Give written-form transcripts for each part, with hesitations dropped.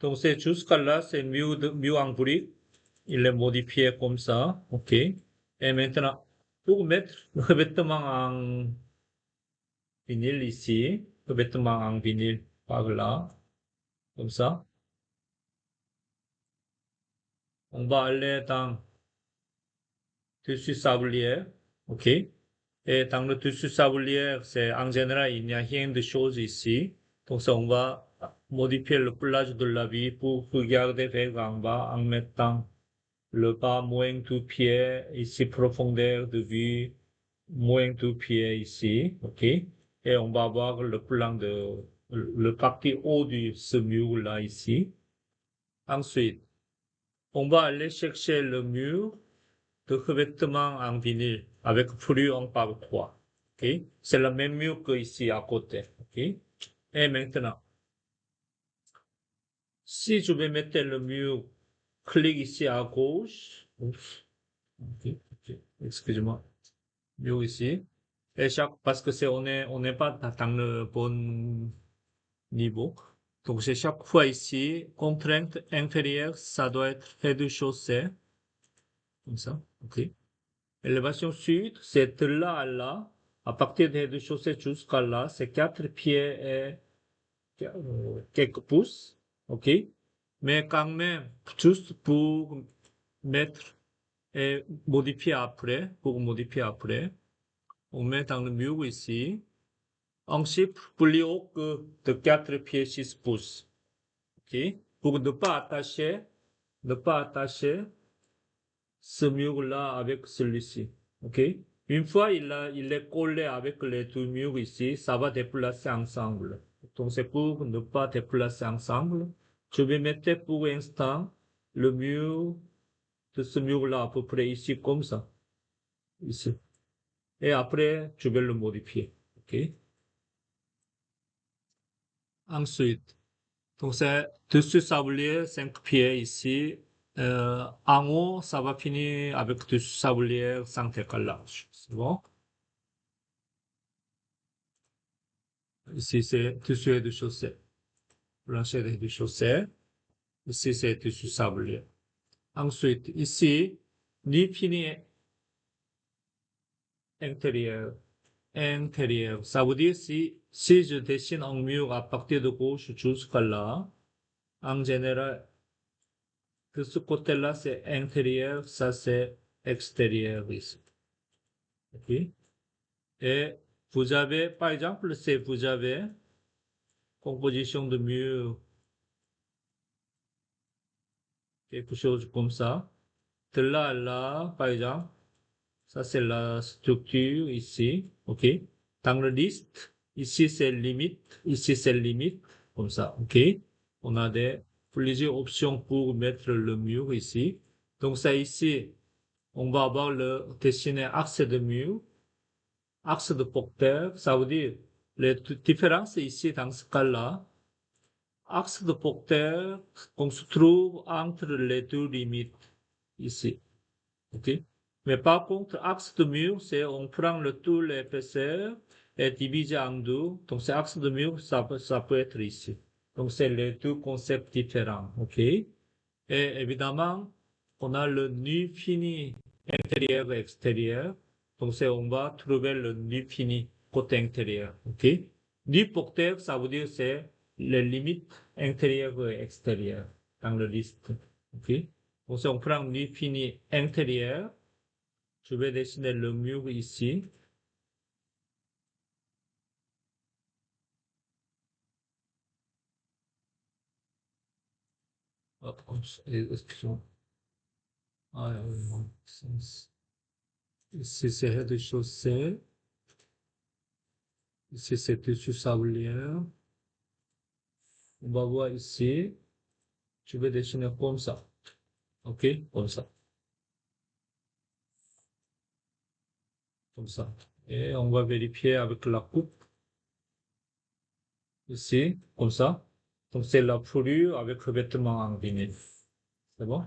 Donc c'est jusqu'à là, c'est mieux en brique. Il est modifié comme ça. OK. Et maintenant, pour mettre le vêtement en vinyle ici, le vêtement en vinyle par là, comme ça, on va aller dans tissu sablier. OK. Et dans le tissu sablier, c'est en général, il n'y a rien de chose ici. Donc ça, on va modifier le plage de la vie pour regarder vers en bas en mettant le bas moins du pied, ici profondeur de vue, moins du pied ici, ok? Et on va avoir le plan le partie haut de ce mur-là ici. Ensuite, on va aller chercher le mur de revêtement en vinyle avec flux 1 par 3, ok? C'est le même mur que ici à côté, ok? Et maintenant, si je vais mettre le mur, clique ici à gauche, oups, ok, ok, excusez-moi. Mieux ici. Et parce que on n'est pas dans le bon niveau. Donc, c'est chaque fois ici, contrainte inférieure, ça doit être rez-de-chaussée. Comme ça. OK. Élévation sud, c'est de là à là. À partir des rez-de-chaussée jusqu'à là, c'est 4 pieds et quelques pouces. OK. Mais quand même, juste pour mettre et modifier après, on met dans le mur ici, un chiffre plus haut que de 4 pieds 6 pouces. OK? Pour ne pas attacher ce mur-là avec celui-ci. OK? Une fois il est collé avec les deux murs ici, ça va déplacer ensemble. Donc c'est pour ne pas déplacer ensemble. Je vais mettre pour l'instant le mur de ce mur-là à peu près ici comme ça. Ici. Et après, je vais le modifier. OK? Ensuite, donc c'est dessus sablier 5 pieds ici. En haut, ça va finir avec dessus sablier sans décalage. C'est bon? Ici, c'est dessus et de chaussée. Plancher et de chaussée. Ici, c'est dessus sablier. Ensuite, ici, ni fini intérieur. Intérieur. Ça veut dire si je dessine un mur à partir de gauche jusqu'à là, en général, de ce côté-là, c'est intérieur, ça c'est extérieur ici. OK? Et vous avez, par exemple, si vous avez composition de mur, quelque chose comme ça, de là à là, par exemple, ça c'est la structure ici, OK? Dans le liste, ici c'est limite, ici c'est limite, comme ça, OK? On a plusieurs options pour mettre le mur ici. Donc ça ici, on va avoir le dessiner axe de mur, axe de porteur, ça veut dire les différences ici dans ce cas-là. Axe de porteur, on se trouve entre les deux limites ici. OK? Mais par contre, axe de mur, c'est on prend le tout l'épaisseur et divise en deux. Donc, c'est axe de mur, ça peut être ici. Donc, c'est les deux concepts différents. OK? Et évidemment, on a le nu fini intérieur et extérieur. Donc, on va trouver le nu fini côté intérieur. OK? Nu porteur, ça veut dire c'est les limites intérieures et extérieures dans la liste. OK? Donc, si on prend nu fini intérieur, je vais dessiner le mur ici. Hop, excusez-moi. Ah, ici, c'est rez-de-chaussée. Ici, c'est dessus sablière. On va voir ici. Je vais dessiner comme ça. OK? Comme ça. Comme ça. Et on va vérifier avec la coupe. Ici, comme ça. Donc, c'est la fourrure avec le vêtement en vinyle. C'est bon?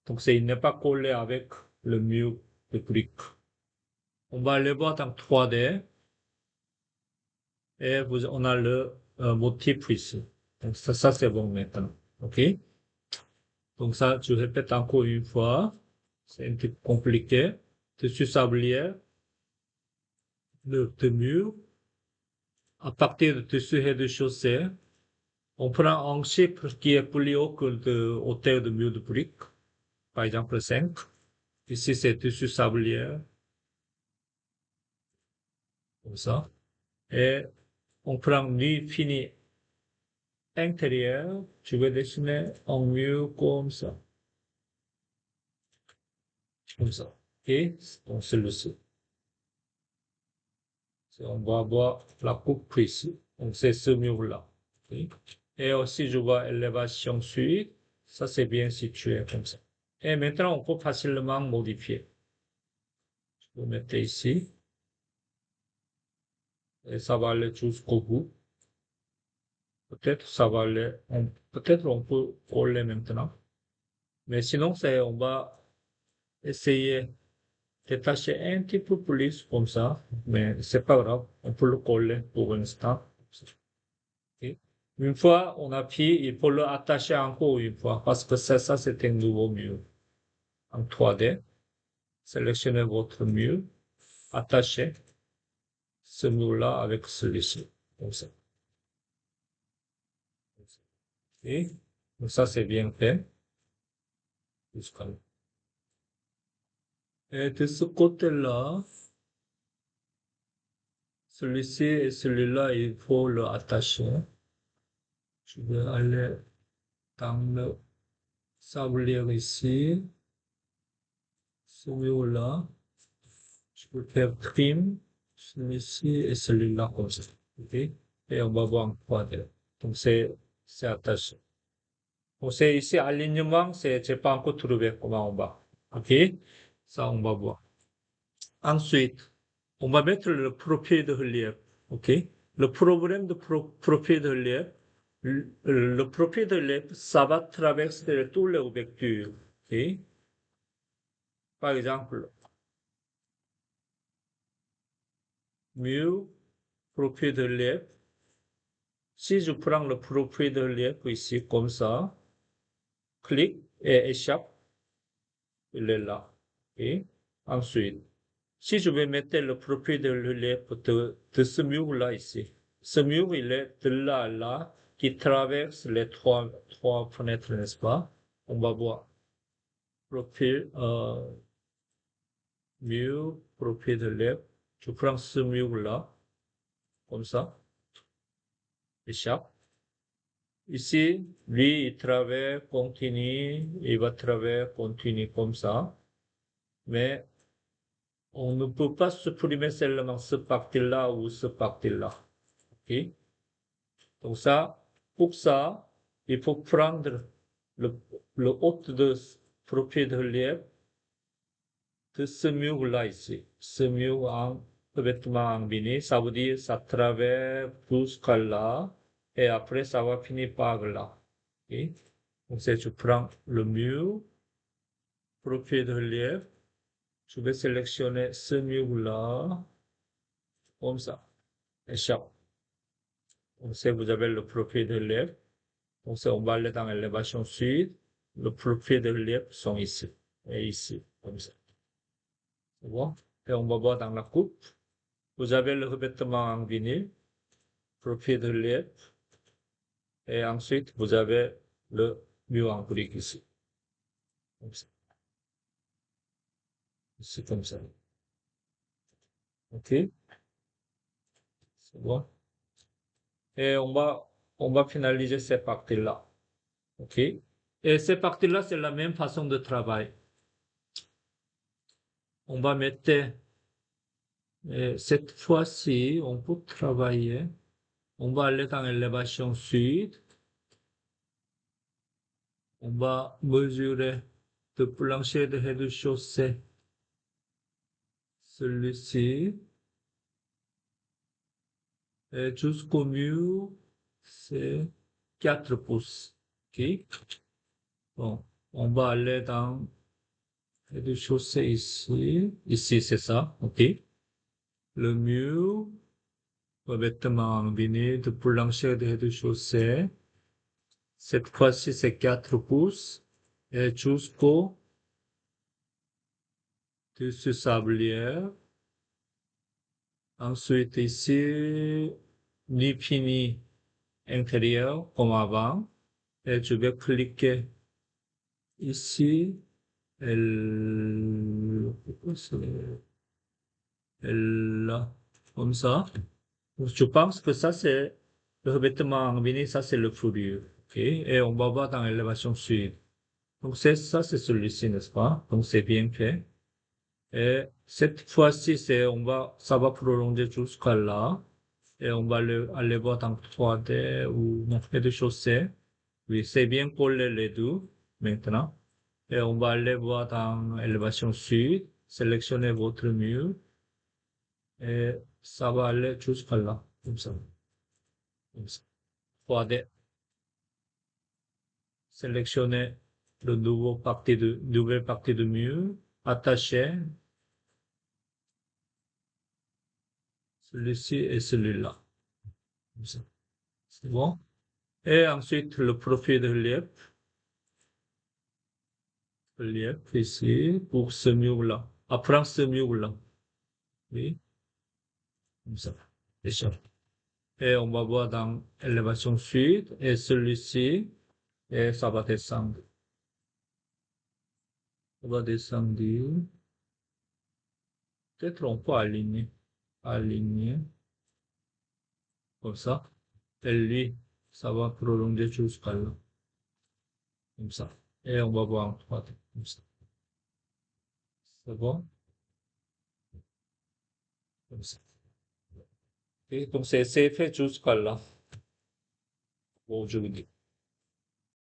Donc, il n'est pas collé avec le mur de briques. On va aller voir dans 3D. Et on a le motif ici. Donc, ça c'est bon maintenant. OK? Donc ça, je répète encore une fois. C'est un peu compliqué. Dessus sablière, de mur. À partir de dessus rez-de-chaussée, on prend un chiffre qui est plus haut que de hauteur de mur de briques. Par exemple 5. Ici, c'est dessus sablière. Comme ça. Et on prend nu fini intérieur. Je vais dessiner un mur comme ça. Comme ça. Et donc celui-ci. On va avoir la coupe ici. Donc c'est ce mur-là. Ok. Et aussi, je vois élévation suite. Ça, c'est bien situé comme ça. Et maintenant, on peut facilement modifier. Je vais mettre ici. Et ça va aller jusqu'au bout. Peut-être ça va aller, peut-être on peut coller maintenant. Mais sinon, on va essayer détacher un petit peu plus comme ça. Mais c'est pas grave. On peut le coller pour l'instant. Ok. Une fois on appuie, il faut le attacher encore une fois parce que ça c'est un nouveau mur en 3D. Sélectionnez votre mur, attachez ce mur-là avec celui-ci, comme ça. Et donc ça c'est bien fait. Et de ce côté-là, celui-ci et celui-là, il faut le attacher. Je vais aller dans le sablier ici, ce mur-là. Je peux faire trim, celui-ci et celui-là comme ça. OK? Et on va voir en 3D. Donc c'est attaché. Donc c'est ici, alignement, j'ai pas encore trouvé comment on va. OK? Ça, on va voir. Ensuite, on va mettre le profil de relief. OK? Le problème de profil de relief, le profil de relief, ça va traverser tous les vecteurs. OK? Par exemple, mur, profil de relief. Si je prends le profil de relief ici, comme ça, clique et échappe, il est là. Et ensuite, si je vais mettre le profil de relief de ce mur-là ici, ce mur, il est de là à là, qui traverse les trois fenêtres, n'est-ce pas? On va voir. Profil, mur, profil de relief. Je prends ce mur-là, comme ça, échappe. Ici, lui, il travaille, continue, il va travailler, continue comme ça. Mais on ne peut pas supprimer seulement ce parti-là ou ce parti-là. OK? Donc ça, pour ça, il faut prendre le, le haut de profil de relief de ce mur-là ici. Ce mur en vêtement en vinyle, ça veut dire ça traverse jusqu'à là et après ça va finir par là. OK? Donc, je prends le mur, profil de relief, je vais sélectionner ce mur-là, comme ça, échappe. Donc, vous avez le profil de relief. Donc, on va aller dans l'élévation sud. Le profil de relief sont ici et ici, comme ça. C'est bon? Et on va voir dans la coupe. Vous avez le revêtement en vinyle, profil de relief, et ensuite, vous avez le mur en brique ici. Comme ça. C'est comme ça. OK? C'est bon? Et on va finaliser cette partie-là. OK? Et cette partie-là, c'est la même façon de travail. On va mettre, cette fois-ci, on peut travailler. On va aller dans l'élévation sud. On va mesurer le plancher de rez-de-chaussée. Celui-ci. Et jusqu'au mur, c'est 4 pouces. OK? Bon, on va aller dans rez-de-chaussée ici. Ici, c'est ça. OK? Le mur, revêtement en vinyle de plancher de rez-de-chaussée. Cette fois-ci, c'est 4 pouces. Et jusqu'au dessus sablière. Ensuite, ici, ni fini intérieur, comme avant. Et je vais cliquer ici. Pourquoi là, comme ça. Je pense que ça, c'est le revêtement en vinyle, ça, c'est le fourrure. OK? Et on va voir dans l'élévation suivante. Donc, c'est ça, c'est celui-ci, n'est-ce pas? Donc, c'est bien fait. Et cette fois-ci, ça va prolonger jusqu'à là. Et on va aller voir dans 3D ou non, rez-de-chaussée. Oui, c'est bien collé les deux, maintenant. Et on va aller voir dans élévation sud. Sélectionnez votre mur. Et ça va aller jusqu'à là, comme ça. Comme ça. 3D. Sélectionnez le nouvelle partie de mur. Attachez celui-ci et celui-là. Comme ça. C'est bon. Et ensuite, le profil de relief ici, pour ce mur-là. Après ce mur-là. Oui. Comme ça. Déjà. Et on va voir dans élévation sud et celui-ci. Et ça va descendre. Ça va descendre. Peut-être on peut aligner. Aligner. Comme ça. Et lui, ça va prolonger jusqu'à là. Comme ça. Et on va voir en 3D. Comme ça. C'est bon? Comme ça. Et donc c'est fait jusqu'à là. Aujourd'hui.